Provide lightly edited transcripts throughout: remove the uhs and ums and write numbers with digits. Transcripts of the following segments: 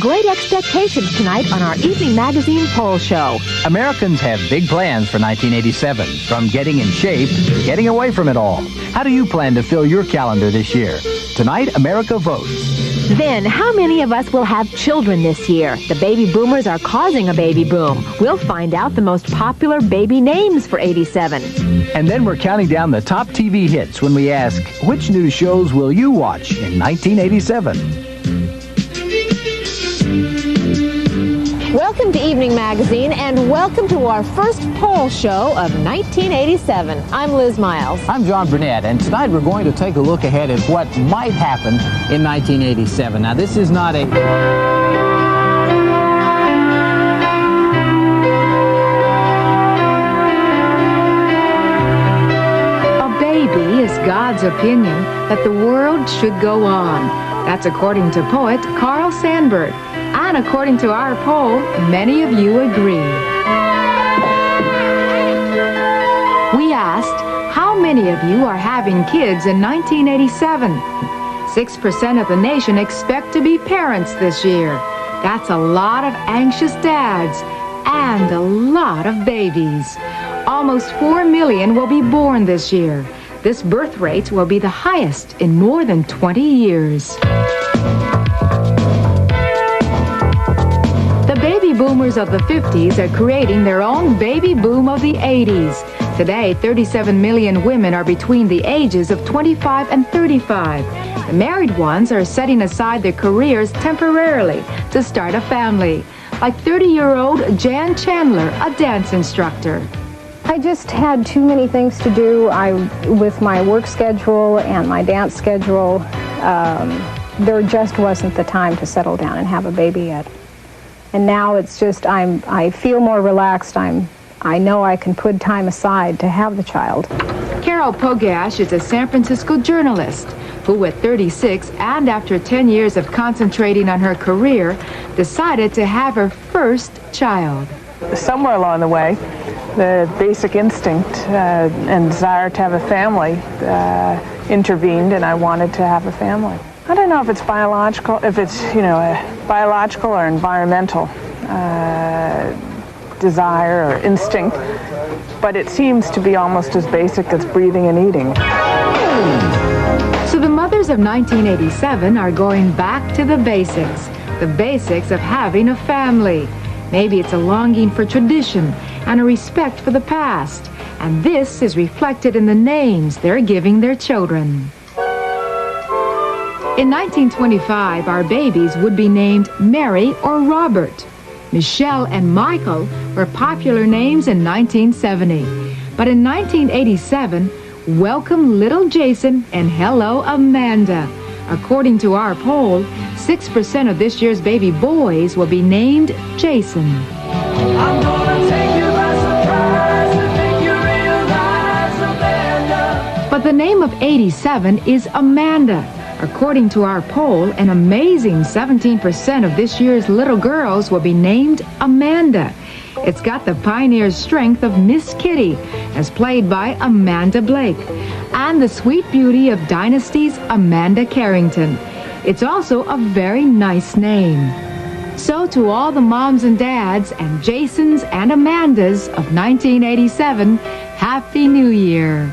great expectations tonight on our Evening Magazine poll show. Americans have big plans for 1987, from getting in shape to getting away from it all. How do you plan to fill your calendar this year? Tonight, America votes. Then, how many of us will have children this year? The baby boomers are causing a baby boom. We'll find out the most popular baby names for 87. And then we're counting down the top TV hits when we ask, which new shows will you watch in 1987? Welcome to Evening Magazine, and welcome to our first poll show of 1987. I'm Liz Miles. I'm John Burnett, and tonight we're going to take a look ahead at what might happen in 1987. Now, this is not a... Baby is God's opinion that the world should go on. That's according to poet Carl Sandburg. And according to our poll, many of you agree. We asked, how many of you are having kids in 1987? 6% of the nation expect to be parents this year. That's a lot of anxious dads and a lot of babies. Almost 4 million will be born this year. This birth rate will be the highest in more than 20 years. The baby boomers of the 50s are creating their own baby boom of the 80s. Today, 37 million women are between the ages of 25 and 35. The married ones are setting aside their careers temporarily to start a family, like 30-year-old Jan Chandler, a dance instructor. I just had too many things to do. With my work schedule and my dance schedule, there just wasn't the time to settle down and have a baby yet. And now it's just, I feel more relaxed. I know I can put time aside to have the child. Carol Pogash is a San Francisco journalist who at 36 and after 10 years of concentrating on her career, decided to have her first child. Somewhere along the way, the basic instinct and desire to have a family intervened, and I wanted to have a family. I don't know if it's biological, a biological or environmental desire or instinct, but it seems to be almost as basic as breathing and eating. So the mothers of 1987 are going back to the basics of having a family. Maybe it's a longing for tradition and a respect for the past. And this is reflected in the names they're giving their children. In 1925, our babies would be named Mary or Robert. Michelle and Michael were popular names in 1970. But in 1987, welcome little Jason and hello Amanda. According to our poll, 6% of this year's baby boys will be named Jason. I'm gonna take you by surprise and make you realize Amanda. But the name of 87 is Amanda. According to our poll, an amazing 17% of this year's little girls will be named Amanda. It's got the pioneer strength of Miss Kitty, as played by Amanda Blake, and the sweet beauty of Dynasty's Amanda Carrington. It's also a very nice name. So to all the moms and dads and Jasons and Amandas of 1987, Happy New Year.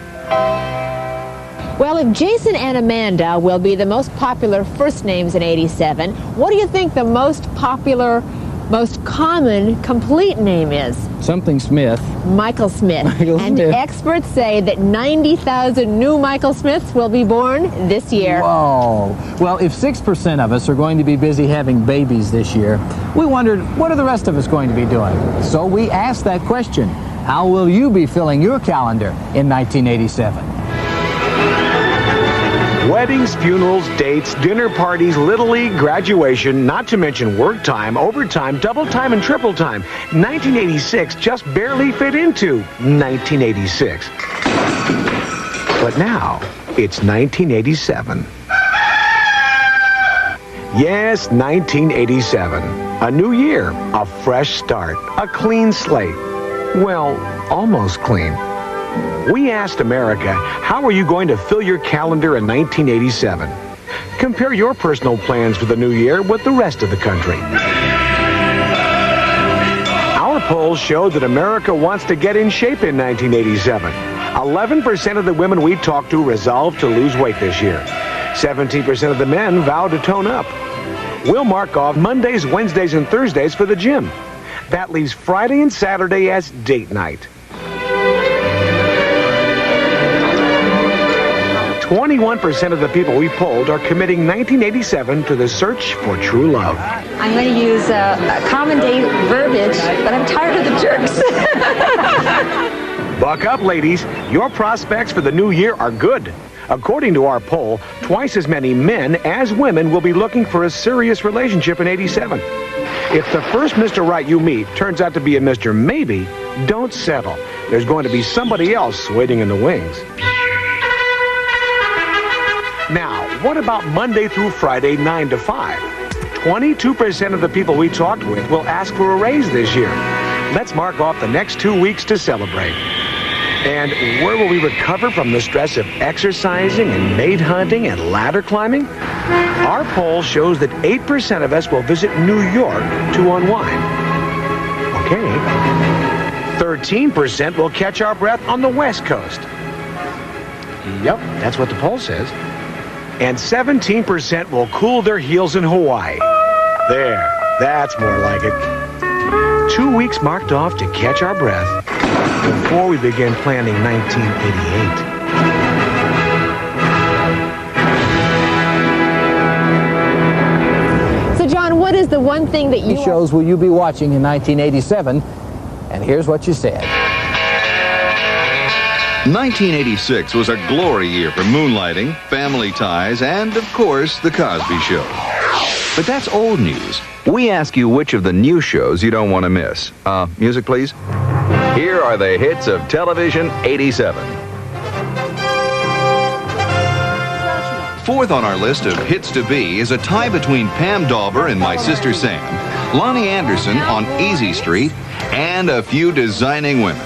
Well, if Jason and Amanda will be the most popular first names in 87, what do you think the most popular, most common complete name is? Something Smith. Michael Smith. Michael Smith. Experts say that 90,000 new Michael Smiths will be born this year. Whoa. Well, if 6% of us are going to be busy having babies this year, we wondered, what are the rest of us going to be doing? So we asked that question. How will you be filling your calendar in 1987? Weddings, funerals, dates, dinner parties, Little League, graduation, not to mention work time, overtime, double time, and triple time. 1986 just barely fit into 1986. But now, it's 1987. Yes, 1987. A new year, a fresh start, a clean slate. Well, almost clean. We asked America, how are you going to fill your calendar in 1987? Compare your personal plans for the new year with the rest of the country. Our polls show that America wants to get in shape in 1987. 11% of the women we talked to resolved to lose weight this year. 17% of the men vowed to tone up. We'll mark off Mondays, Wednesdays, and Thursdays for the gym. That leaves Friday and Saturday as date night. 21% of the people we polled are committing 1987 to the search for true love. I'm going to use common day verbiage, but I'm tired of the jerks. Buck up, ladies. Your prospects for the new year are good. According to our poll, twice as many men as women will be looking for a serious relationship in 87. If the first Mr. Right you meet turns out to be a Mr. Maybe, don't settle. There's going to be somebody else waiting in the wings. Now, what about Monday through Friday, 9 to 5? 22% of the people we talked with will ask for a raise this year. Let's mark off the next 2 weeks to celebrate. And where will we recover from the stress of exercising and maid hunting and ladder climbing? Our poll shows that 8% of us will visit New York to unwind. Okay. 13% will catch our breath on the West Coast. Yep, that's what the poll says. And 17% will cool their heels in Hawaii. There, that's more like it. 2 weeks marked off to catch our breath before we begin planning 1988. So, John, what is the one thing that you... These shows will you be watching in 1987? And here's what you said. 1986 was a glory year for moonlighting, family ties, and, of course, The Cosby Show. But that's old news. We ask you which of the new shows you don't want to miss. Music, please. Here are the hits of television 87. Fourth on our list of hits to be is a tie between Pam Dawber and My Sister Sam, Lonnie Anderson on Easy Street, and A Few Designing Women.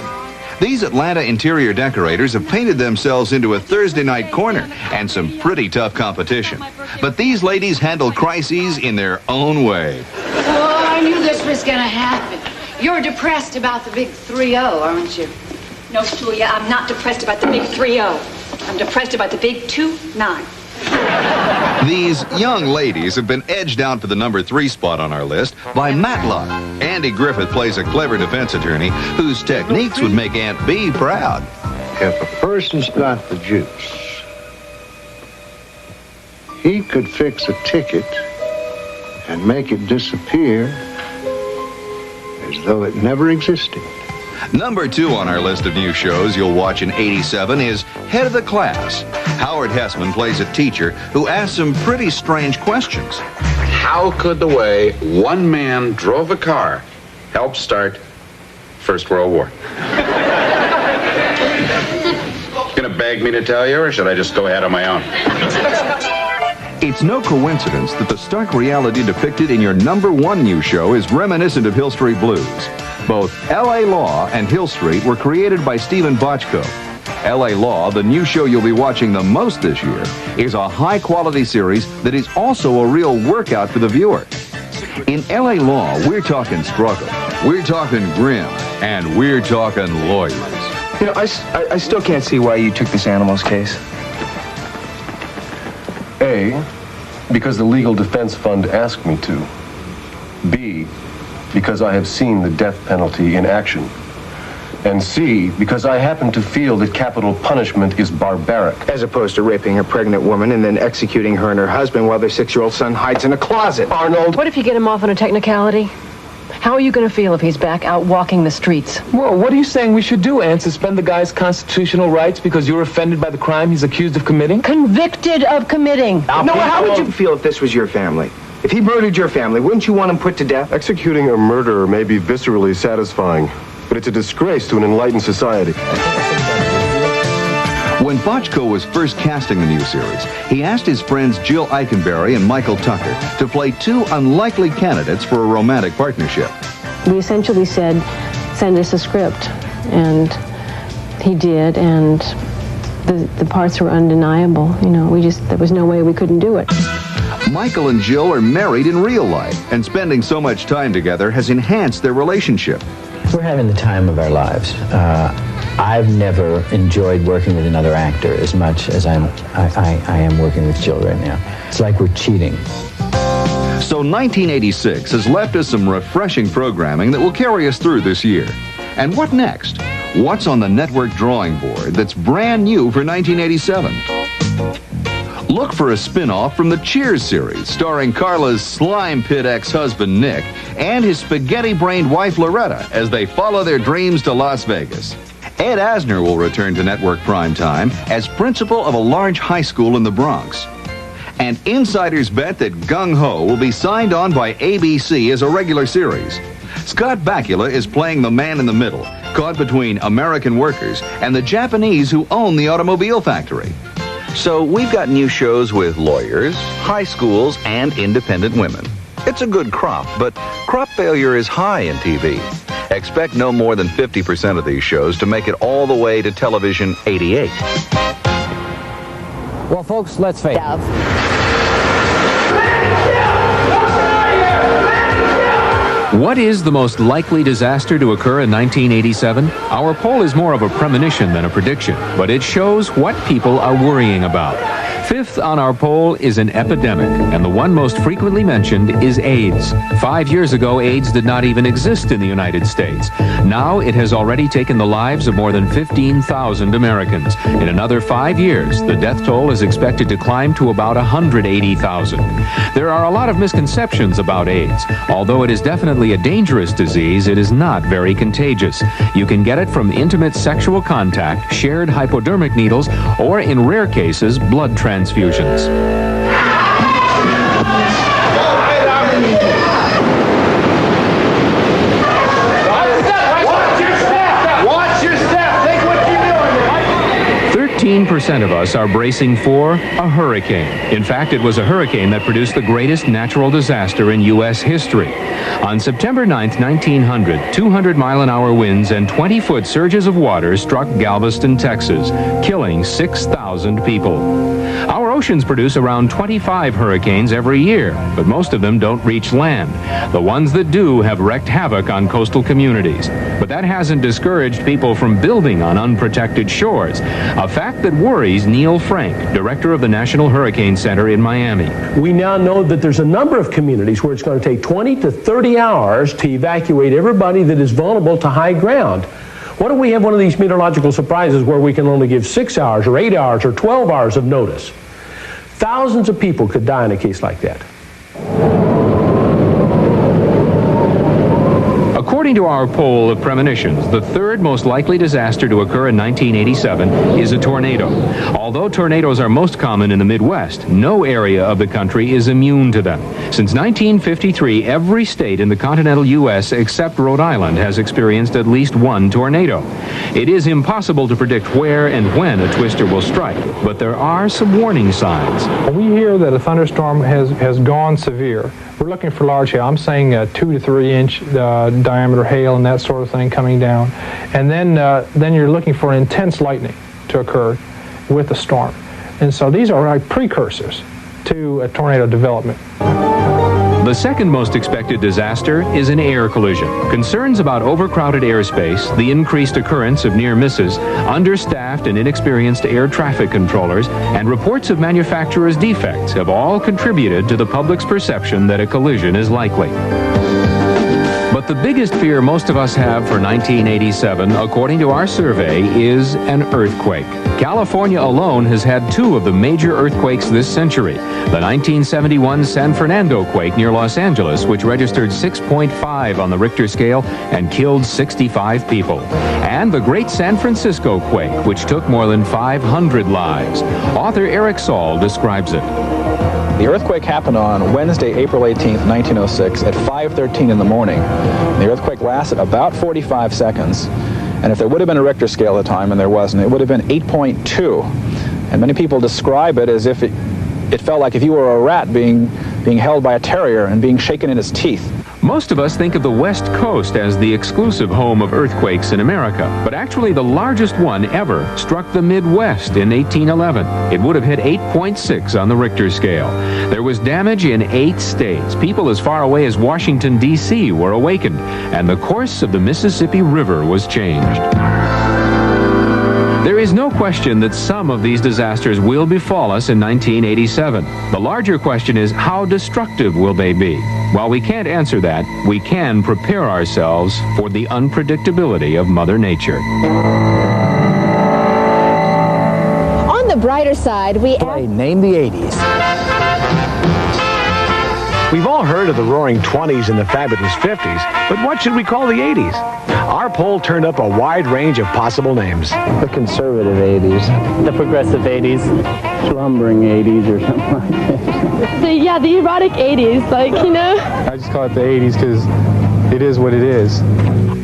These Atlanta interior decorators have painted themselves into a Thursday night corner and some pretty tough competition. But these ladies handle crises in their own way. Oh, I knew this was going to happen. You're depressed about the big 3-0, aren't you? No, Julia, I'm not depressed about the big 3-0. I'm depressed about the big 2-9. These young ladies have been edged out for the number 3 spot on our list by Matlock. Andy Griffith plays a clever defense attorney whose techniques would make Aunt Bee proud. If a person's got the juice, he could fix a ticket and make it disappear as though it never existed. Number 2 on our list of new shows you'll watch in 87 is Head of the Class. Howard Hessman plays a teacher who asks some pretty strange questions. How could the way one man drove a car help start First World War? Gonna beg me to tell you, or should I just go ahead on my own? It's no coincidence that the stark reality depicted in your number 1 new show is reminiscent of Hill Street Blues. Both L.A. Law and Hill Street were created by Stephen Bochco. L.A. Law, the new show you'll be watching the most this year, is a high-quality series that is also a real workout for the viewer. In L.A. Law, we're talking struggle, we're talking grim, and we're talking lawyers. You know, I still can't see why you took this animals case. A, because the Legal Defense Fund asked me to. B, because I have seen the death penalty in action. And C, because I happen to feel that capital punishment is barbaric. As opposed to raping a pregnant woman and then executing her and her husband while their 6-year-old son hides in a closet. Arnold! What if you get him off on a technicality? How are you going to feel if he's back out walking the streets? Well, what are you saying we should do, Anne? Suspend the guy's constitutional rights because you're offended by the crime he's accused of committing? Convicted of committing. No, how would you feel if this was your family? If he murdered your family, wouldn't you want him put to death? Executing a murderer may be viscerally satisfying, but it's a disgrace to an enlightened society. When Bochco was first casting the new series, he asked his friends Jill Eikenberry and Michael Tucker to play 2 unlikely candidates for a romantic partnership. We essentially said, send us a script. And he did, and the parts were undeniable. You know, there was no way we couldn't do it. Michael and Jill are married in real life, and spending so much time together has enhanced their relationship. We're having the time of our lives. I've never enjoyed working with another actor as much as I am working with Jill right now. It's like we're cheating. So 1986 has left us some refreshing programming that will carry us through this year. And what next? What's on the network drawing board that's brand new for 1987? Look for a spin-off from the Cheers series starring Carla's slime pit ex-husband Nick and his spaghetti-brained wife Loretta as they follow their dreams to Las Vegas. Ed Asner will return to network primetime as principal of a large high school in the Bronx. And insiders bet that Gung Ho will be signed on by ABC as a regular series. Scott Bakula is playing the man in the middle, caught between American workers and the Japanese who own the automobile factory. So we've got new shows with lawyers, high schools, and independent women. It's a good crop, but crop failure is high in TV. Expect no more than 50% of these shows to make it all the way to television 88. Well, folks, let's face it. What is the most likely disaster to occur in 1987? Our poll is more of a premonition than a prediction, but it shows what people are worrying about. Fifth on our poll is an epidemic, and the one most frequently mentioned is AIDS. 5 years ago, AIDS did not even exist in the United States. Now it has already taken the lives of more than 15,000 Americans. In another 5 years, the death toll is expected to climb to about 180,000. There are a lot of misconceptions about AIDS. Although it is definitely a dangerous disease, it is not very contagious. You can get it from intimate sexual contact, shared hypodermic needles, or in rare cases, blood transfusions. Watch your step. Think what you're doing. 13% of us are bracing for a hurricane. In fact, it was a hurricane that produced the greatest natural disaster in U.S. history. On September 9th, 1900, 200-mile-an-hour winds and 20-foot surges of water struck Galveston, Texas, killing 6,000 people. Our oceans produce around 25 hurricanes every year, but most of them don't reach land. The ones that do have wreaked havoc on coastal communities. But that hasn't discouraged people from building on unprotected shores, a fact that worries Neil Frank, director of the National Hurricane Center in Miami. We now know that there's a number of communities where it's going to take 20 to 30 hours to evacuate everybody that is vulnerable to high ground. What if we have one of these meteorological surprises where we can only give 6 hours or 8 hours or 12 hours of notice? Thousands of people could die in a case like that. According to our poll of premonitions, the third most likely disaster to occur in 1987 is a tornado. Although tornadoes are most common in the Midwest, no area of the country is immune to them. Since 1953, every state in the continental U.S. except Rhode Island has experienced at least one tornado. It is impossible to predict where and when a twister will strike, but there are some warning signs. We hear that a thunderstorm has gone severe. We're looking for large hail. I'm saying 2 to 3 inch diameter hail and that sort of thing coming down. And then you're looking for intense lightning to occur with the storm. And so these are like precursors to a tornado development. The second most expected disaster is an air collision. Concerns about overcrowded airspace, the increased occurrence of near misses, understaffed and inexperienced air traffic controllers, and reports of manufacturers' defects have all contributed to the public's perception that a collision is likely. But the biggest fear most of us have for 1987, according to our survey, is an earthquake. California alone has had 2 of the major earthquakes this century. The 1971 San Fernando quake near Los Angeles, which registered 6.5 on the Richter scale and killed 65 people. And the Great San Francisco quake, which took more than 500 lives. Author Eric Saul describes it. The earthquake happened on Wednesday, April 18th, 1906 at 5:13 in the morning. The earthquake lasted about 45 seconds. And if there would have been a Richter scale at the time, and there wasn't, it would have been 8.2. And many people describe it as if it felt like if you were a rat being held by a terrier and being shaken in its teeth. Most of us think of the West Coast as the exclusive home of earthquakes in America, but actually the largest one ever struck the Midwest in 1811. It would have hit 8.6 on the Richter scale. There was damage in 8 states. People as far away as Washington, D.C. were awakened, and the course of the Mississippi River was changed. There is no question that some of these disasters will befall us in 1987. The larger question is, how destructive will they be? While we can't answer that, we can prepare ourselves for the unpredictability of Mother Nature. On the brighter side, we Name the 80s. We've all heard of the roaring 20s and the fabulous 50s, but what should we call the 80s? Our poll turned up a wide range of possible names. The conservative 80s. The progressive 80s. Slumbering 80s or something like that. The erotic 80s, I just call it the 80s because it is what it is.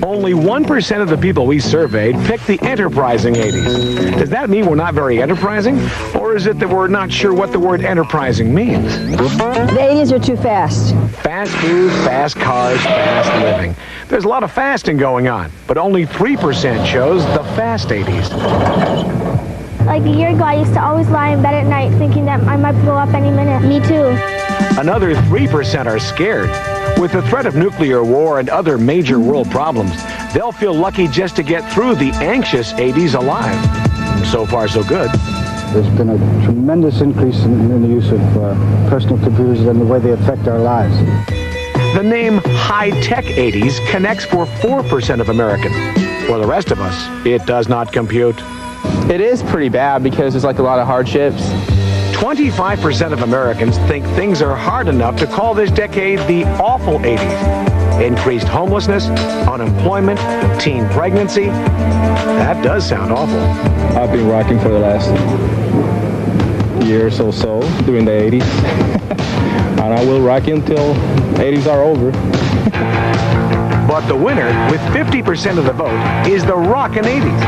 Only 1% of the people we surveyed picked the enterprising 80s. Does that mean we're not very enterprising? Or is it that we're not sure what the word enterprising means? The 80s are too fast. Fast food, fast cars, fast living. There's a lot of fasting going on, but only 3% chose the fast 80s. Like a year ago, I used to always lie in bed at night thinking that I might blow up any minute. Me too. Another 3% are scared. With the threat of nuclear war and other major world problems, they'll feel lucky just to get through the anxious 80s alive. So far, so good. There's been a tremendous increase in the use of personal computers and the way they affect our lives. The name high-tech 80s connects for 4% of Americans. For the rest of us, it does not compute. It is pretty bad because there's like a lot of hardships. 25% of Americans think things are hard enough to call this decade the awful 80s. Increased homelessness, unemployment, teen pregnancy. That does sound awful. I've been rocking for the last year or so during the 80s. And I will rock until 80s are over. But the winner, with 50% of the vote, is the rockin' 80s.